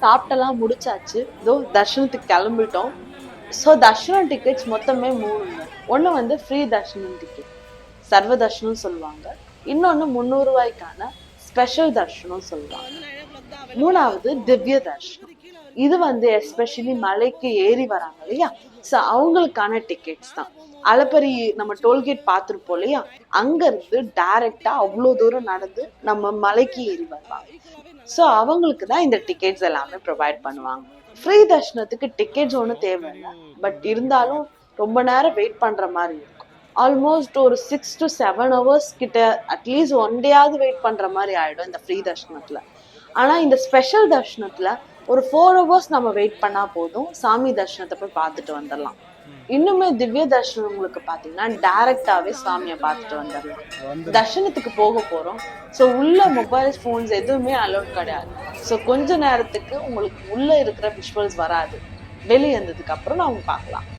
சாப்பிட்டெல்லாம் முடிச்சாச்சு. இதோ தர்ஷனத்துக்கு கிளம்பிட்டோம். ஸோ தர்ஷனம் டிக்கெட்ஸ் மொத்தமே 3. ஒன்று வந்து ஃப்ரீ தர்ஷனம் டிக்கெட், சர்வ தர்ஷனம் சொல்லுவாங்க. இன்னொன்று 300 ரூபாய்க்கான ஸ்பெஷல் தர்ஷனம் சொல்லுவாங்க. 3வது திவ்ய தர்ஷனம். இது வந்து எஸ்பெஷலி மலைக்கு ஏறி வராங்க இல்லையா, ஸோ அவங்களுக்கான டிக்கெட்ஸ் தான். அலப்பரி நம்ம டோல்கேட் பார்த்துருப்போம் இல்லையா, அங்க இருந்து டைரக்டா அவ்வளோ தூரம் நடந்து நம்ம மலைக்கு ஏறி வருவாங்க. ஸோ அவங்களுக்கு தான் இந்த டிக்கெட்ஸ் எல்லாமே ப்ரொவைட் பண்ணுவாங்க. ஃப்ரீ தர்ஷனத்துக்கு டிக்கெட்ஸ் ஒன்றும் தேவையில்லை, பட் இருந்தாலும் ரொம்ப நேரம் வெயிட் பண்ற மாதிரி இருக்கும். ஆல்மோஸ்ட் ஒரு 6 to 7 hours கிட்ட, அட்லீஸ்ட் 1 டேயாவது வெயிட் பண்ற மாதிரி ஆயிடும் இந்த ஃப்ரீ தர்ஷனத்துல. ஆனா இந்த ஸ்பெஷல் தர்ஷனத்துல ஒரு 4 hours நம்ம வெயிட் பண்ணா போதும், சாமி தர்ஷனத்தை போய் பார்த்துட்டு வந்துடலாம். இன்னுமே திவ்ய தர்ஷனம் உங்களுக்கு பாத்தீங்கன்னா டைரக்டாவே சாமியை பார்த்துட்டு வந்துடலாம். தர்ஷனத்துக்கு போக போறோம். ஸோ உள்ள மொபைல் போன்ஸ் எதுவுமே அலோட் கிடையாது. ஸோ கொஞ்ச நேரத்துக்கு உங்களுக்கு உள்ள இருக்கிற விஷுவல்ஸ் வராது. வெளியே இருந்ததுக்கு அப்புறம் நம்ம பார்க்கலாம்.